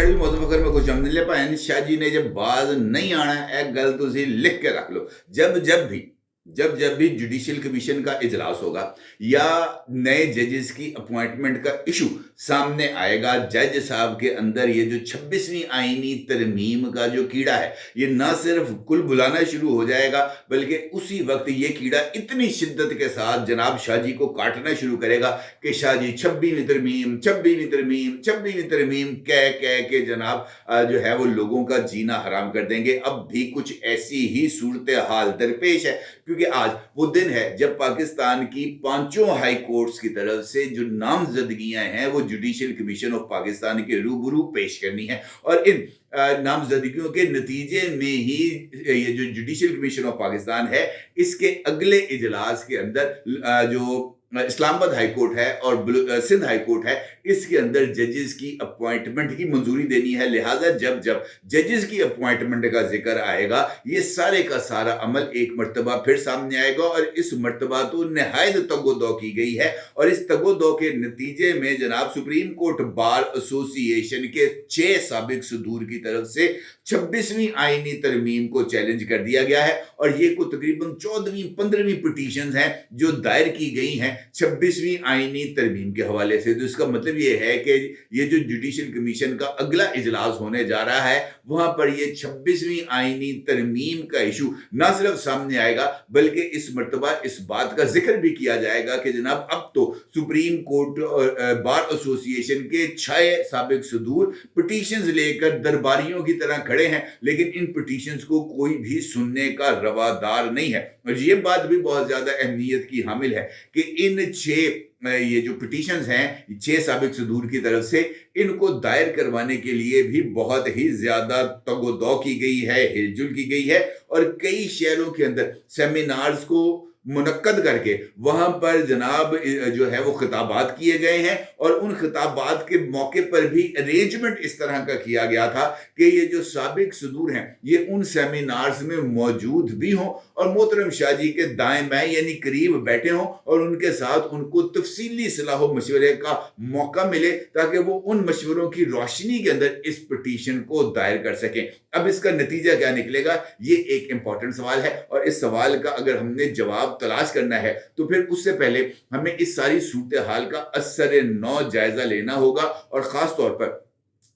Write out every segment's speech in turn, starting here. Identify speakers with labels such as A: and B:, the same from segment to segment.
A: भी मौजूद अगर मैं कुछ हमने ले पाए शाह जी ने जब बाज नहीं आना एक गल तुसी लिख के रख लो जब भी जुडिशियल कमीशन का इजलास होगा या नए जजेस की अपॉइंटमेंट का इशू सामने आएगा, जज साहब के अंदर ये जो 26वीं आईनी तरमीम का जो कीड़ा है ये ना सिर्फ कुल बुलाना शुरू हो जाएगा बल्कि उसी वक्त ये कीड़ा इतनी शिद्दत के साथ जनाब शाह जी को काटना शुरू करेगा कि शाह जी 26वीं तरमीम कह के जनाब जो है वो लोगों का जीना हराम कर देंगे। अब भी कुछ ऐसी ही सूरत हाल दरपेश है क्योंकि आज वो दिन है जब पाकिस्तान की पांचों हाई कोर्ट्स की तरफ से जो नामजदगियां हैं वो जुडिशियल कमीशन ऑफ पाकिस्तान के रूबरू पेश करनी है और इन नामजदगियों के नतीजे में ही ये जो जुडिशियल कमीशन ऑफ पाकिस्तान है इसके अगले इजलास के अंदर जो इस्लामाबाद हाई कोर्ट है और सिंध हाई कोर्ट है इसके अंदर जजेस की अपॉइंटमेंट की मंजूरी देनी है। लिहाजा जब जजेस की अपॉइंटमेंट का जिक्र आएगा ये सारे का सारा अमल एक मर्तबा फिर सामने आएगा और इस मर्तबा तो नहायत तगोदो की गई है और इस तगोदो के नतीजे में जनाब सुप्रीम कोर्ट बार एसोसिएशन के 6 साबिक सदूर की तरफ से 26वीं आईनी तरमीम को चैलेंज कर दिया गया है और ये को तकरीबन 14वीं-15वीं पिटीशंस हैं जो दायर की गई हैं 26वीं आईनी तरमीम के हवाले से। तो इसका मतलब ये है कि ये जो जुडिशियल कमीशन का अगला इजलास होने जा रहा है वहां पर ये 26वीं आईनी तरमीम का इशू ना सिर्फ सामने आएगा बल्कि इस मर्तबा इस बात का जिक्र भी किया जाएगा कि जनाब अब तो सुप्रीम कोर्ट और बार एसोसिएशन के 6 साबिक सदूर पिटीशंस लेकर दरबारियों की तरह खड़े हैं लेकिन इन पिटीशंस को कोई भी सुनने का रवादार नहीं है। और ये बात भी बहुत ज्यादा अहमियत की हामिल है कि इन 6 ये जो पिटीशंस हैं 6 साबिक सदूर की तरफ से इनको दायर करवाने के लिए भी बहुत ही ज्यादा तगोदो की गई है, हिलजुल की गई है और कई शहरों के अंदर सेमिनार्स को मुनक्कद करके वहां पर जनाब जो है वो खिताबात किए गए हैं और उन खिताबात के मौके पर भी अरेंजमेंट इस तरह का किया गया था कि ये जो साबिक सदूर हैं ये उन सेमिनार्स में मौजूद भी हों और मोहतरम शाह जी के दाएं बाएं यानी करीब बैठे हों और उनके साथ उनको तफसीली सलाह मशवरे का मौका मिले ताकि वो उन मशवरों की रोशनी के अंदर इस पिटीशन को दायर कर सकें। अब इसका नतीजा क्या निकलेगा ये एक इंपॉर्टेंट सवाल है और इस सवाल का अगर हमने जवाब तलाश करना है तो फिर उससे पहले हमें इस सारी सूरत हाल का असर नौ जायजा लेना होगा और खास तौर पर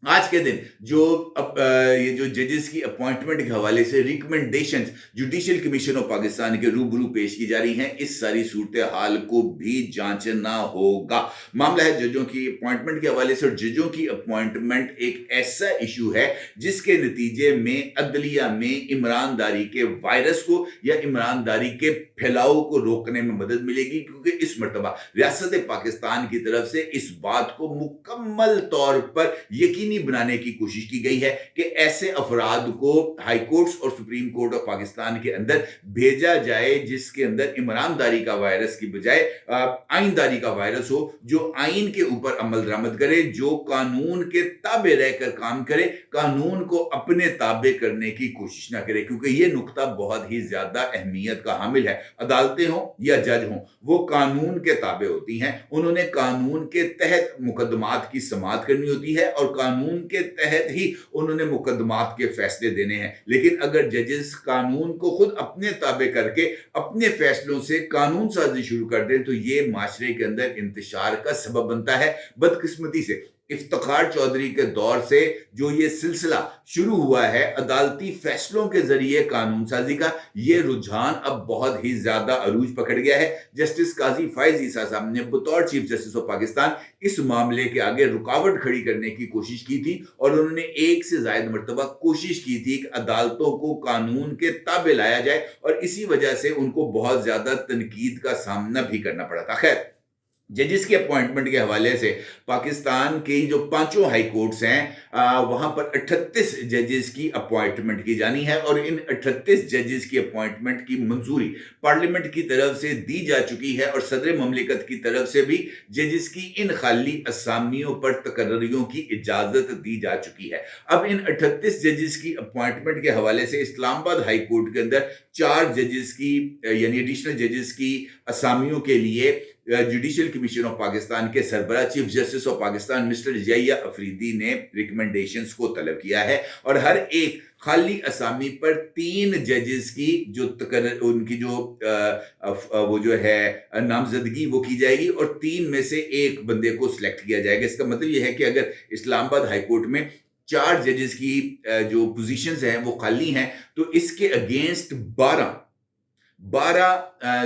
A: आज के दिन जो ये जो जजेस की अपॉइंटमेंट के हवाले से recommendations judicial commission of Pakistan के रूबरू पेश की जा रही हैं इस सारी सूरत हाल को भी जांचना होगा। मामला है जजों की अपॉइंटमेंट के हवाले से और जजों की अपॉइंटमेंट एक ऐसा इशू है जिसके नतीजे में अदलिया में ईमानदारी के वायरस को या ईमानदारी के फैलाव को रोकने में मदद मिलेगी क्योंकि इस मर्तबा रियासत पाकिस्तान की तरफ से इस बात को मुकम्मल तौर पर यकीनी बनाने की कोशिश की गई है कि ऐसे अफराद को हाई कोर्ट्स और सुप्रीम कोर्ट ऑफ पाकिस्तान के अंदर भेजा जाए जिसके अंदर ईमानदारी का वायरस की बजाय आइनदारी का वायरस हो, जो आइन के ऊपर अमल दरामद करे, जो कानून के ताबे रहकर काम करे, कानून को अपने ताबे करने की कोशिश ना करे क्योंकि यह नुक्ता बहुत ही ज्यादा अहमियत का हामिल है। अदालतें हों या जज हों वो कानून के ताबे होती हैं, उन्होंने कानून के तहत मुकदमात की समाअत करनी होती है और कानून के तहत ही उन्होंने मुकदमात के फैसले देने हैं। लेकिन अगर जजेस कानून को खुद अपने ताबे करके अपने फैसलों से कानून साजी शुरू कर दें तो ये माशरे के अंदर इंतशार का सबब बनता है। बदकिस्मती से इफ्तिखार चौधरी के दौर से जो ये सिलसिला शुरू हुआ है अदालती फैसलों के जरिए कानून साजी का, ये रुझान अब बहुत ही ज्यादा अरूज पकड़ गया है। जस्टिस काजी फायज ईसा साहब ने बतौर चीफ जस्टिस ऑफ पाकिस्तान इस मामले के आगे रुकावट खड़ी करने की कोशिश की थी और उन्होंने एक से ज्यादा मर्तबा कोशिश की थी कि अदालतों को कानून के ताबे लाया जाए और इसी वजह से उनको बहुत ज्यादा तनकीद का सामना भी करना पड़ा था। खैर जजेस के अपॉइंटमेंट के हवाले से पाकिस्तान की जो पांचों हाई कोर्ट्स हैं वहां पर 38 जजेस की अपॉइंटमेंट की जानी है और इन 38 जजेस की अपॉइंटमेंट की मंजूरी पार्लियामेंट की तरफ से दी जा चुकी है और सदर ममलिकत की तरफ से भी जजेस की इन खाली असामियों पर तकर्रियों की इजाजत दी जा चुकी है। अब इन 38 जजेस की अपॉइंटमेंट के हवाले से इस्लामाबाद हाई कोर्ट के अंदर 4 जजेस की यानी एडिशनल जजेस की असामियों के लिए जुडिशल कमीशन ऑफ पाकिस्तान के सरबराह chief justice of Pakistan mister Yahya Afridi ने रिकमेंडेशंस को तलब किया है और हर एक खाली असामी पर 3 जजेस की जो उनकी जो वो जो है नामजदगी वो की जाएगी और 3 में से एक बंदे को सिलेक्ट किया जाएगा। इसका मतलब ये है कि अगर इस्लामाबाद हाई कोर्ट में 4 जजेस की जो पोजीशंस हैं वो खाली हैं तो इसके अगेंस्ट 12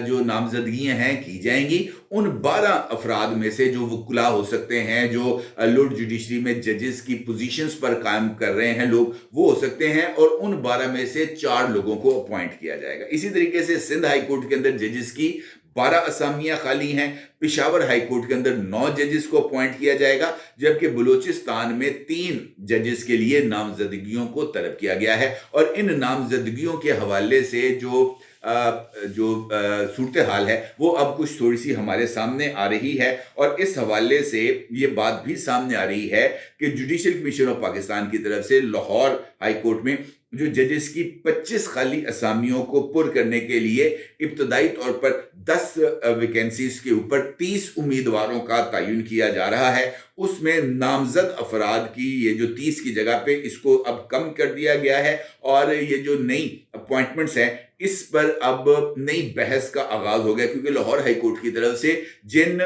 A: जो नामजदगियां हैं की जाएंगी। उन 12 अफराद में से जो वकुला हो सकते हैं, जो लॉर्ड जुडिशरी में जजेस की पोजीशंस पर कायम कर रहे हैं लोग, वो हो सकते हैं और उन 12 में से 4 लोगों को अपॉइंट किया जाएगा। इसी तरीके से सिंध हाई कोर्ट के अंदर जजेस की 12 असामियां खाली हैं। पेशावर हाई कोर्ट के अंदर 9 जजेस को अपॉइंट किया जाएगा, जबकि बलूचिस्तान में 3 जजेस के लिए नामजदगियों को तलब किया गया है। और इन नामजदगियों के हवाले से जो सूरत हाल है वो अब कुछ थोड़ी सी हमारे सामने आ रही है और इस हवाले से ये बात भी सामने आ रही है कि जुडिशल कमीशन ऑफ पाकिस्तान की तरफ से लाहौर हाई कोर्ट में जो जजेस की 25 खाली असामियों को पुर करने के लिए इब्तदाई तौर पर 10 वैकेंसीज के ऊपर 30 उम्मीदवारों का तयन किया जा रहा है। उसमें नामजद अफराद की ये जो 30 की जगह पे इसको अब कम कर दिया गया है और ये जो नई अपॉइंटमेंट्स हैं इस पर अब नई बहस का आगाज हो गया, क्योंकि लाहौर हाई कोर्ट की तरफ से जिन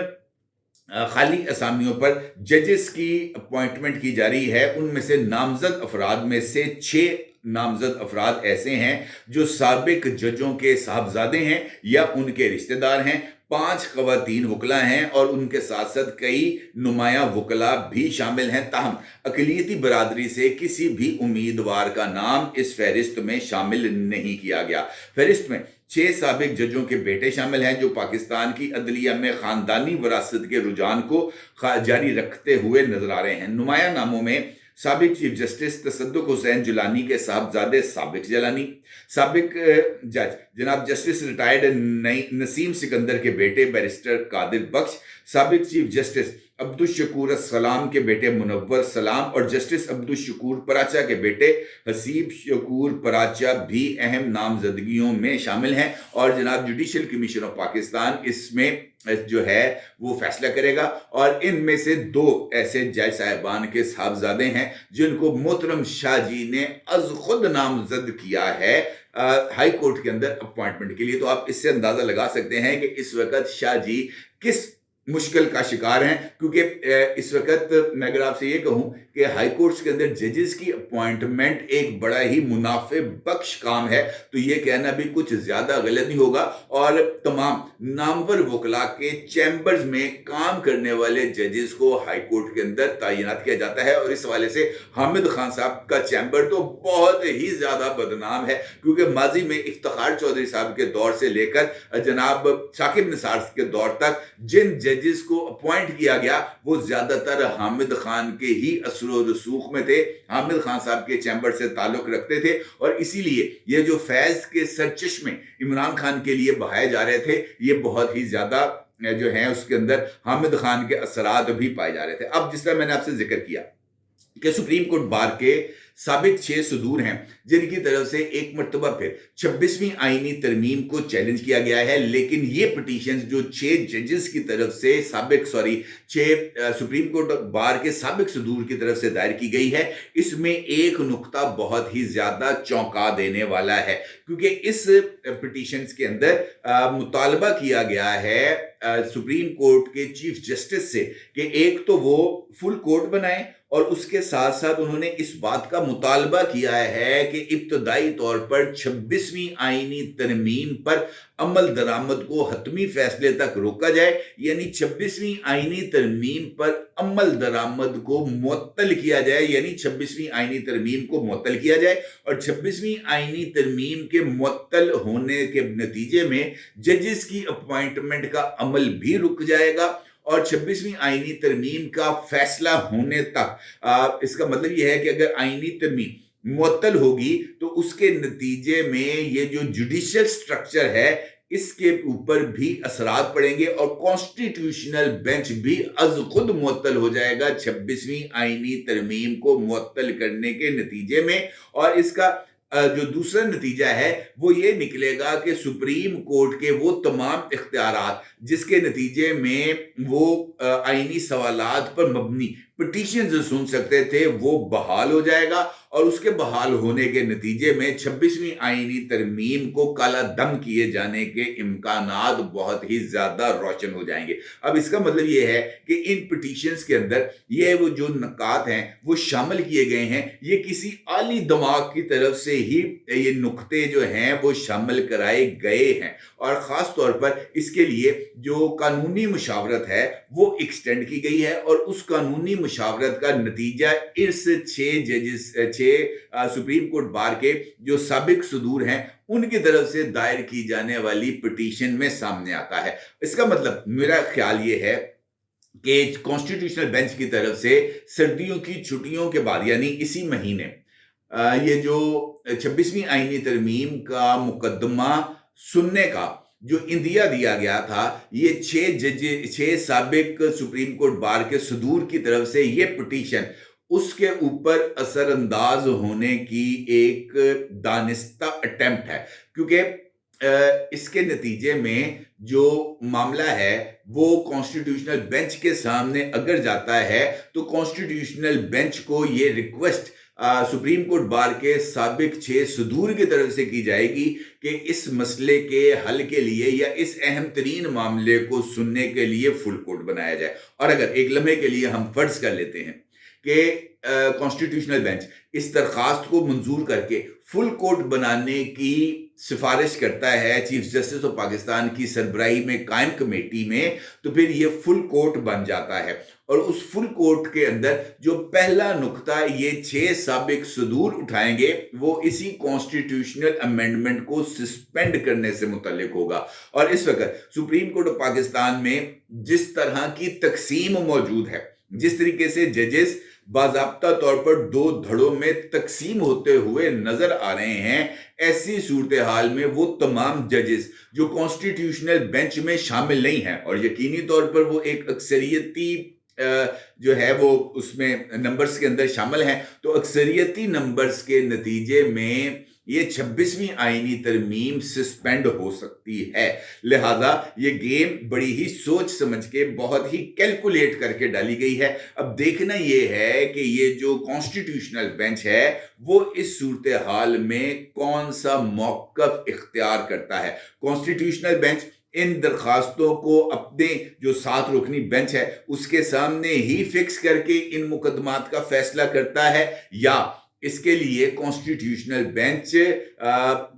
A: खाली असामियों पर जजेस की अपॉइंटमेंट की जा रही है उनमें से नामजद अफराद में से 6 नामजद अफराद ऐसे हैं जो साबिक जजों के साहबजादे हैं या उनके रिश्तेदार हैं। 5 खवातीन वकला हैं और उनके साथ साथ कई नुमाया वकला भी शामिल हैं। ताहम अकलियती बरादरी से किसी भी उम्मीदवार का नाम इस फहरिस्त में शामिल नहीं किया गया। फहरिस्त में 6 साबिक जजों के बेटे शामिल हैं जो पाकिस्तान की अदलिया में खानदानी विरासत के रुझान को जारी रखते हुए नजर आ रहे हैं। नुमाया नामों में साबिक चीफ जस्टिस तसद्दुक हुसैन जिलानी के साहबजादे साबिक जिलानी, साबिक जज जनाब जस्टिस रिटायर्ड नसीम सिकंदर के बेटे बैरिस्टर कादिर बख्श, साबिक चीफ जस्टिस अब्दुल शकूर सलाम के बेटे मुनव्वर सलाम और जस्टिस अब्दुल शकूर पराचा के बेटे हसीब शकूर पराचा भी अहम नामजदगियों में शामिल हैं। और जनाब जुडिशल कमीशन ऑफ पाकिस्तान इसमें जो है वो फैसला करेगा और इनमें से 2 ऐसे जज साहिबान के साहबजादे हैं जिनको मोहतरम शाह जी ने अज खुद नामजद किया है हाई कोर्ट के अंदर अपॉइंटमेंट के लिए। तो आप इससे अंदाजा लगा सकते हैं कि इस वक्त शाह जी किस मुश्किल का शिकार हैं, क्योंकि इस वक्त मैं अगर आपसे ये कहूं कि हाई कोर्ट्स के अंदर जजेस की अपॉइंटमेंट एक बड़ा ही मुनाफे बख्श काम है, तो ये कहना भी कुछ ज्यादा गलत नहीं होगा। और तमाम नामवर वकला के चैम्बर्स में काम करने वाले जजेस को हाई कोर्ट के अंदर तैनात किया जाता है और इस हवाले से हामिद खान साहब का चैम्बर तो बहुत ही ज्यादा बदनाम है, क्योंकि माजी में इफ्तिखार चौधरी साहब के दौर से लेकर जनाब साकिब निसार के दौर तक जिन जजेस को अपॉइंट किया गया वो ज्यादातर हामिद खान के ही असर रसूख में थे, हामिद खान साहब के चैम्बर से ताल्लुक रखते थे और इसीलिए ये जो फैज के सरचश्मे इमरान खान के लिए बहाए जा रहे थे ये बहुत ही ज्यादा जो है उसके अंदर हामिद खान के असरात भी पाए जा रहे थे। अब जिस तरह मैंने आपसे जिक्र किया कि सुप्रीम कोर्ट बार के साबिक 6 सदूर हैं जिनकी तरफ से एक मरतबा फिर 26वीं आईनी तरमीम को चैलेंज किया गया है, लेकिन ये पिटीशन जो 6 जजेस की तरफ से 6 सुप्रीम कोर्ट बार के साबिक सदूर की तरफ से दायर की गई है, इसमें एक नुक्ता बहुत ही ज्यादा चौंका देने वाला है, क्योंकि इस पिटीशन के अंदर मुतालबा किया गया है सुप्रीम कोर्ट के चीफ जस्टिस से कि एक तो वो फुल कोर्ट बनाए और उसके साथ साथ उन्होंने इस बात का मुतालबा किया है कि इब्तदाई तौर पर 26वीं आईनी तरमीम पर अमल दरामद को हतमी फैसले तक रोका जाए, यानी 26वीं आईनी तरमीम पर अमल दरामद को मुअत्तल किया जाए, यानी 26वीं आईनी तरमीम को मुअत्तल किया जाए और 26वीं आईनी तरमीम के मुअत्तल होने के नतीजे में जजेस की अपॉइंटमेंट का अमल भी रुक जाएगा और 26वीं आईनी तरमीम का फैसला होने तक इसका मतलब यह है कि अगर आईनी तरमीम मुअत्तल होगी तो उसके नतीजे में ये जो जुडिशियल स्ट्रक्चर है इसके ऊपर भी असरात पड़ेंगे और कॉन्स्टिट्यूशनल बेंच भी अज खुद मुअत्तल हो जाएगा 26वीं आईनी तरमीम को मुअत्तल करने के नतीजे में। और इसका जो दूसरा नतीजा है वो ये निकलेगा कि सुप्रीम कोर्ट के वो तमाम इख्तियारात जिसके नतीजे में वो आईनी सवालात पर मबनी पिटीशन जो सुन सकते थे वो बहाल हो जाएगा, और उसके बहाल होने के नतीजे में 26वीं आईनी तरमीम को काला दम किए जाने के इम्कानात बहुत ही ज्यादा रोशन हो जाएंगे। अब इसका मतलब ये है कि इन पिटीशंस के अंदर ये वो जो नकात हैं वो शामिल किए गए हैं, ये किसी आली दिमाग की तरफ से ही ये नुक्ते जो हैं वो शामिल कराए गए हैं, और ख़ास तौर पर इसके लिए जो कानूनी मुशावरत है वो एक्सटेंड की गई है, और उस कानूनी मुशावरत का नतीजा इस 6 सुप्रीम कोर्ट बार के जो साबिक सदूर हैं उनकी तरफ से दायर की जाने वाली पिटीशन में सामने आता है। इसका मतलब मेरा ख्याल ये है कि कॉन्स्टिट्यूशनल बेंच की तरफ से सर्दियों की छुट्टियों के बाद यानी इसी महीने ये जो 26वीं आईनी तरमीम का मुकदमा सुनने का जो इंदिया दिया गया था, ये 6 साबिक सुप्रीम कोर्ट बार के सदूर की तरफ से ये पिटीशन उसके ऊपर असरअंदाज होने की एक दानिस्ता अटेम्प्ट है, क्योंकि इसके नतीजे में जो मामला है वो कॉन्स्टिट्यूशनल बेंच के सामने अगर जाता है तो कॉन्स्टिट्यूशनल बेंच को ये रिक्वेस्ट सुप्रीम कोर्ट बार के साबिक 6 सदूर की तरफ से की जाएगी कि इस मसले के हल के लिए या इस अहम तरीन मामले को सुनने के लिए फुल कोर्ट बनाया जाए। और अगर एक लम्हे के लिए हम फर्ज कर लेते हैं कि कॉन्स्टिट्यूशनल बेंच इस दरखास्त को मंजूर करके फुल कोर्ट बनाने की सिफारिश करता है चीफ जस्टिस ऑफ पाकिस्तान की सरबराही में कायम कमेटी में, तो फिर ये फुल कोर्ट बन जाता है, और उस फुल कोर्ट के अंदर जो पहला नुक्ता ये 6 साबिक सदूर उठाएंगे वो इसी कॉन्स्टिट्यूशनल अमेंडमेंट को सस्पेंड करने से मुतल्लिक होगा। और इस वक्त सुप्रीम कोर्ट ऑफ पाकिस्तान में जिस तरह की तकसीम मौजूद है, जिस तरीके से जजेस बाज़ाब्ता तौर पर 2 धड़ों में तकसीम होते हुए नजर आ रहे हैं, ऐसी सूरत हाल में वो तमाम जजेस जो कॉन्स्टिट्यूशनल बेंच में शामिल नहीं हैं और यकीनी तौर पर वो एक अक्सरियती जो है वो उसमें नंबर्स के अंदर शामिल हैं, तो अक्सरियती नंबर्स के नतीजे में ये 26वीं आईनी तरमीम सस्पेंड हो सकती है। लिहाजा ये गेम बड़ी ही सोच समझ के बहुत ही कैलकुलेट करके डाली गई है। अब देखना ये है कि ये जो कॉन्स्टिट्यूशनल बेंच है वो इस सूरत हाल में कौन सा मौक़िफ़ इख्तियार करता है। कॉन्स्टिट्यूशनल बेंच इन दरखास्तों को अपने जो 7 रुकनी बेंच है उसके सामने ही फिक्स करके इन मुकदमात का फैसला करता है, या इसके लिए कॉन्स्टिट्यूशनल बेंच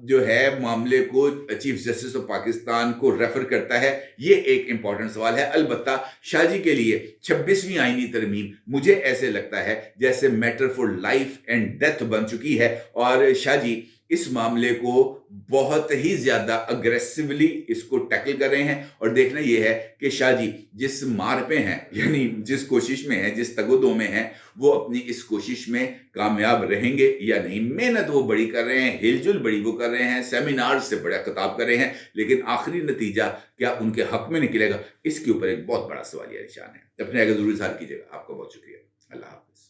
A: जो है मामले को चीफ जस्टिस ऑफ पाकिस्तान को रेफर करता है। ये एक इंपॉर्टेंट सवाल है। अलबत्ता शाहजी के लिए 26वीं आईनी तरमीम मुझे ऐसे लगता है जैसे matter for life and death बन चुकी है, और शाहजी इस मामले को बहुत ही ज्यादा अग्रेसिवली इसको टैकल कर रहे हैं। और देखना यह है कि शाहजी जिस मार पे हैं, यानी जिस कोशिश में है, जिस तगोदो में है, वो अपनी इस कोशिश में कामयाब रहेंगे या नहीं। मेहनत वो बड़ी कर रहे हैं, हिलजुल बड़ी वो कर रहे हैं, सेमिनार से बड़ा खिताब कर रहे हैं, लेकिन आखिरी नतीजा क्या उनके हक में निकलेगा, इसके ऊपर एक बहुत बड़ा सवालिया निशान है। अपने आगे जरूर इज़हार कीजिएगा। आपका बहुत शुक्रिया। अल्लाह हाफ़िज़।